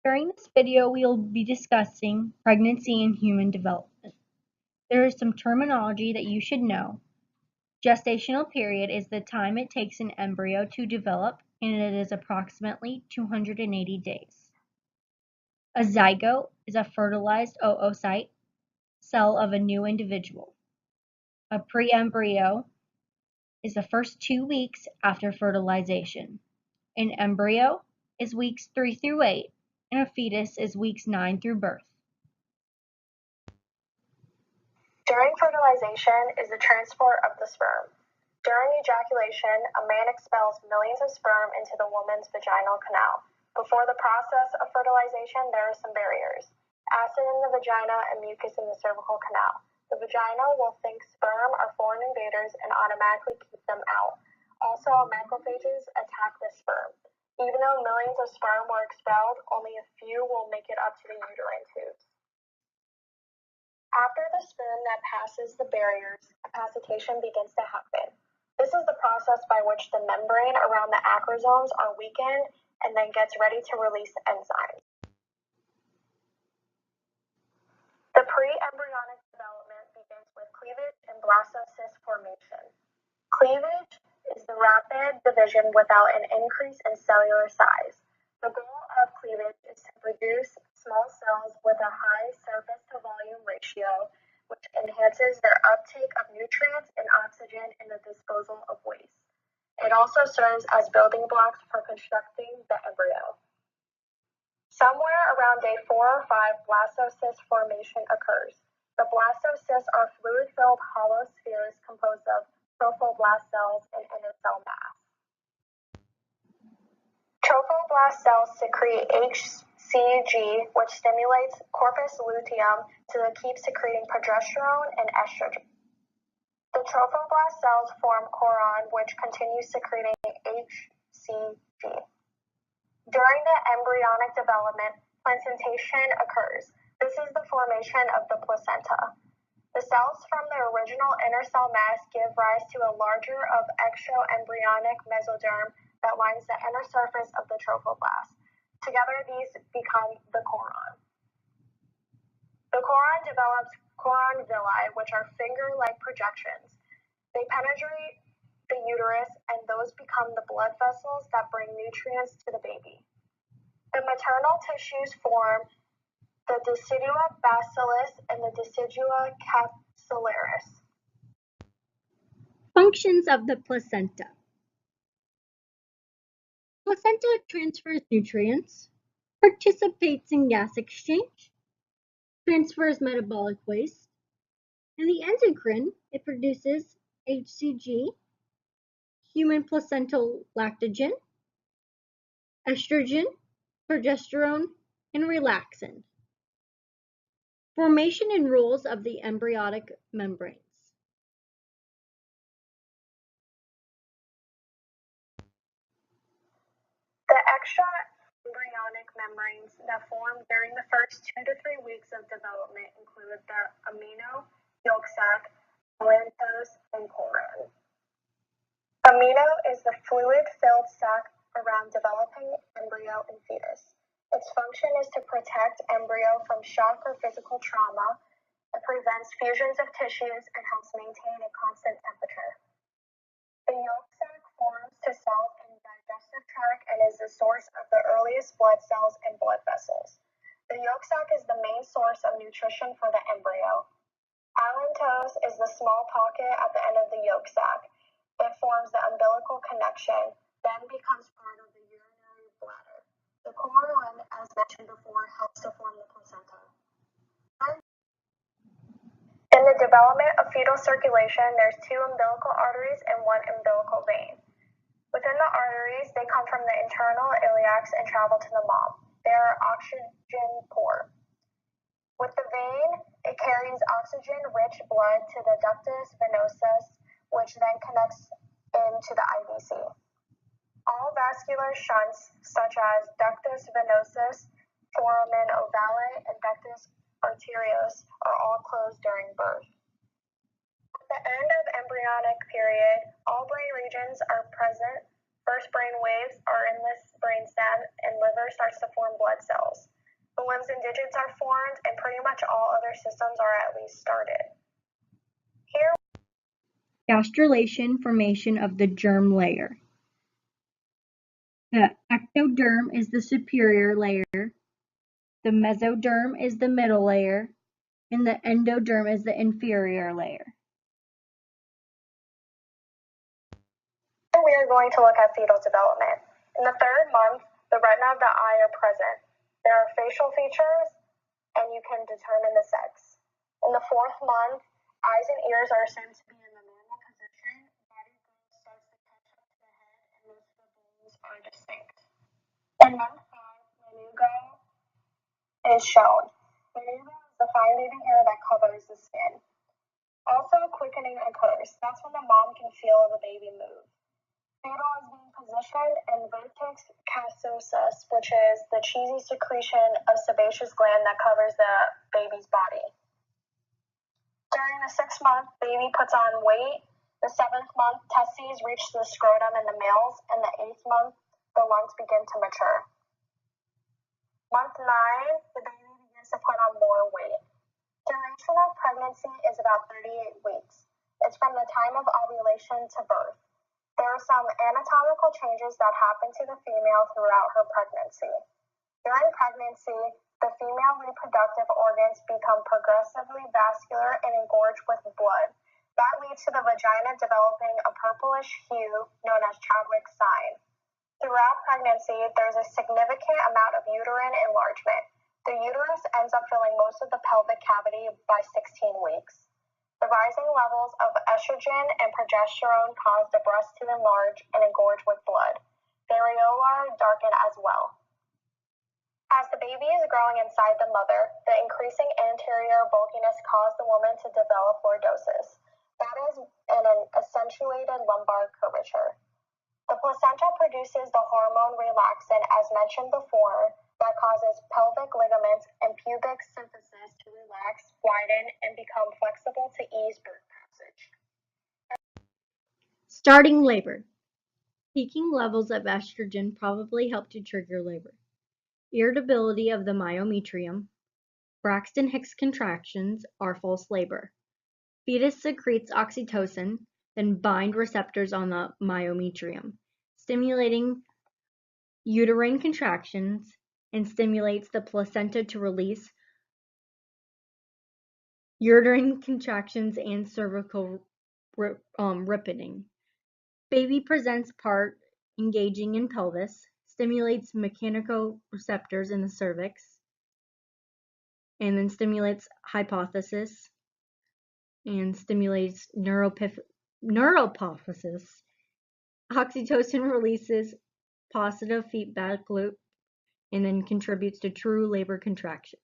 During this video, we will be discussing pregnancy and human development. There is some terminology that you should know. Gestational period is the time it takes an embryo to develop, and it is approximately 280 days. A zygote is a fertilized oocyte cell of a new individual. A pre-embryo is the first 2 weeks after fertilization. An embryo is weeks 3 through 8, and a fetus is weeks 9 through birth. During fertilization is the transport of the sperm. During ejaculation, a man expels millions of sperm into the woman's vaginal canal. Before the process of fertilization, there are some barriers: acid in the vagina and mucus in the cervical canal. The vagina will think sperm are foreign invaders and automatically keep them out. Also, macrophages attack the sperm. Even though millions of sperm were expelled, only a few will make it up to the uterine tubes. After the sperm that passes the barriers, capacitation begins to happen. This is the process by which the membrane around the acrosomes are weakened and then gets ready to release enzymes. The pre-embryonic development begins with cleavage and blastocyst formation. Cleavage is the rapid division without an increase in cellular size. The goal of cleavage is to produce small cells with a high surface-to-volume ratio, which enhances their uptake of nutrients and oxygen and the disposal of waste. It also serves as building blocks for constructing the embryo. Somewhere around day 4 or 5, blastocyst formation occurs. The blastocysts are fluid-filled hollow spheres composed of trophoblast cells and inner cell mass. Trophoblast cells secrete HCG, which stimulates corpus luteum to keep secreting progesterone and estrogen. The trophoblast cells form choron, which continues secreting HCG. During the embryonic development, placentation occurs. This is the formation of the placenta. The cells from the original inner cell mass give rise to a larger of extraembryonic mesoderm that lines the inner surface of the trophoblast. Together, these become the choron. The choron develops choron villi, which are finger-like projections. They penetrate the uterus, and those become the blood vessels that bring nutrients to the baby. The maternal tissues form the decidua bacillus and the decidua capsularis. Functions of the placenta. Placenta transfers nutrients, participates in gas exchange, transfers metabolic waste, and the endocrine, it produces HCG, human placental lactogen, estrogen, progesterone, and relaxin. Formation and rules of the embryonic membranes. The extraembryonic membranes that form during the first 2 to 3 weeks of development include the amino, yolk sac, lactose, and choron. Amino is the fluid-filled sac around developing embryo and fetus. Its function is to protect embryo from shock or physical trauma. It prevents fusions of tissues and helps maintain a constant temperature. The yolk sac forms to cells in the digestive tract and is the source of the earliest blood cells and blood vessels. The yolk sac is the main source of nutrition for the embryo. Allentose is the small pocket at the end of the yolk sac. It forms the umbilical connection, then becomes part of the urinary bladder. The choron, as mentioned before, helps to form the placenta. In the development of fetal circulation, there's 2 umbilical arteries and 1 umbilical vein. Within the arteries, they come from the internal iliacs and travel to the mom. They are oxygen poor. With the vein, it carries oxygen-rich blood to the ductus venosus, which then connects into the IVC. All vascular shunts, such as ductus venosus, foramen ovale, and ductus arteriosus, are all closed during birth. At the end of embryonic period, all brain regions are present. First brain waves are in this brainstem, and liver starts to form blood cells. limbs and digits are formed, and pretty much all other systems are at least started. Here, gastrulation, formation of the germ layer. The ectoderm is the superior layer, the mesoderm is the middle layer, and the endoderm is the inferior layer. we are going to look at fetal development. In the 3rd month, the retina of the eye are present. There are facial features, and you can determine the sex. In the 4th month, eyes and ears are assumed to be in the normal position. Body growth starts to catch up to the head, and most of the bones are distinct. In month 5, lanugo is shown. Lanugo is the fine leaving hair that covers the skin. Also, quickening occurs. That's when the mom can feel the baby move. Fetal is being positioned in vertex caseosus, which is the cheesy secretion of sebaceous gland that covers the baby's body. During the 6th month, baby puts on weight. The 7th month, testes reach the scrotum in the males, and the 8th month, the lungs begin to mature. Month 9, the baby begins to put on more weight. Duration of pregnancy is about 38 weeks. It's from the time of ovulation to birth. There are some anatomical changes that happen to the female throughout her pregnancy. During pregnancy, the female reproductive organs become progressively vascular and engorged with blood. That leads to the vagina developing a purplish hue known as Chadwick's sign. Throughout pregnancy, there's a significant amount of uterine enlargement. The uterus ends up filling most of the pelvic cavity by 16 weeks. The rising levels of estrogen and progesterone cause the breast to enlarge and engorge with blood. The areola darken as well. As the baby is growing inside the mother, the increasing anterior bulkiness caused the woman to develop lordosis. That is an accentuated lumbar curvature. The placenta produces the hormone relaxin, as mentioned before, that causes pelvic ligaments and pubic symphysis to relax, widen, and become flexible to ease birth passage. Starting labor. Peaking levels of estrogen probably help to trigger labor. Irritability of the myometrium. Braxton Hicks contractions are false labor. Fetus secretes oxytocin, then bind receptors on the myometrium, stimulating uterine contractions and stimulates the placenta to release uterine contractions and cervical ripening. Baby presents part engaging in pelvis, stimulates mechanoreceptors in the cervix, and then stimulates hypophysis and stimulates neurophysis. Oxytocin releases positive feedback loop and then contributes to true labor contractions.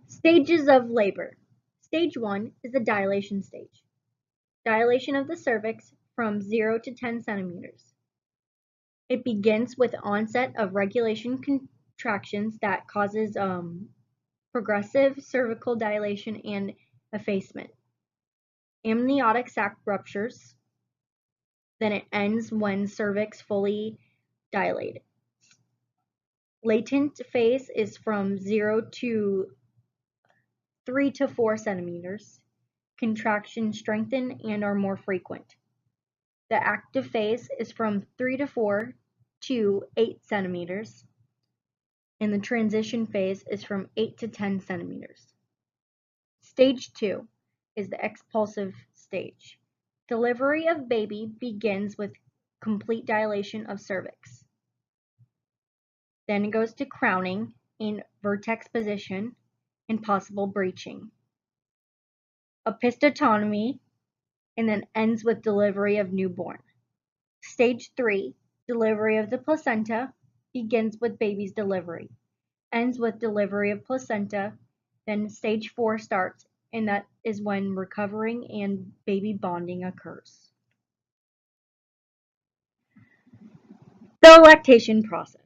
Stages of labor. Stage 1 is the dilation stage. Dilation of the cervix from 0 to 10 centimeters. It begins with onset of regulation contractions that causes progressive cervical dilation and effacement. Amniotic sac ruptures. Then it ends when cervix fully dilated. Latent phase is from 0 to 3 to 4 centimeters. Contractions strengthen and are more frequent. The active phase is from 3 to 4 to 8 centimeters. And the transition phase is from 8 to 10 centimeters. Stage 2 is the expulsive stage. Delivery of baby begins with complete dilation of cervix. Then it goes to crowning in vertex position and possible breeching. Episiotomy, and then ends with delivery of newborn. Stage 3, delivery of the placenta, begins with baby's delivery, ends with delivery of placenta, then stage 4 starts, and that is when recovering and baby bonding occurs. The lactation process.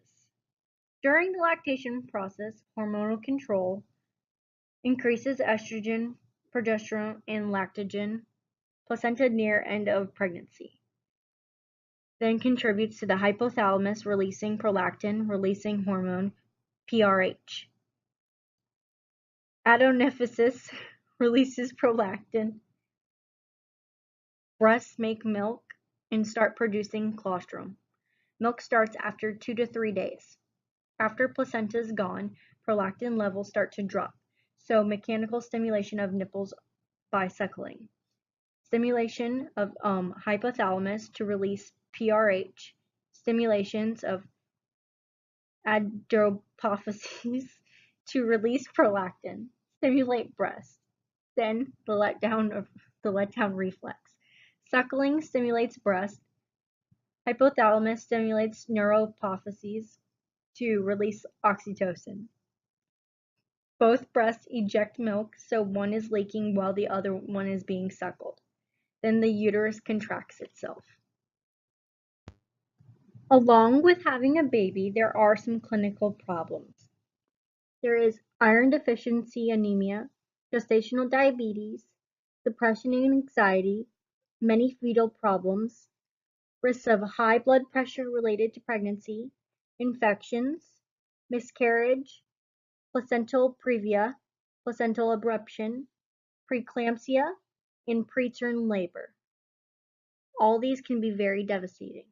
During the lactation process, hormonal control increases estrogen, progesterone, and lactogen, placenta near end of pregnancy. Then contributes to the hypothalamus releasing prolactin, releasing hormone, PRH. Adenophysis releases prolactin. Breasts make milk and start producing colostrum. Milk starts after 2 to 3 days. After placenta is gone, prolactin levels start to drop, so mechanical stimulation of nipples by suckling. Stimulation of hypothalamus to release PRH. Stimulations of adrenophyses to release prolactin. Stimulate breast. Then the letdown reflex. Suckling stimulates breast. Hypothalamus stimulates neurophyses to release oxytocin. Both breasts eject milk, so one is leaking while the other one is being suckled. Then the uterus contracts itself. Along with having a baby, there are some clinical problems. There is iron deficiency anemia, gestational diabetes, depression and anxiety, many fetal problems, risks of high blood pressure related to pregnancy, infections, miscarriage, placental previa, placental abruption, preeclampsia, and preterm labor. All these can be very devastating.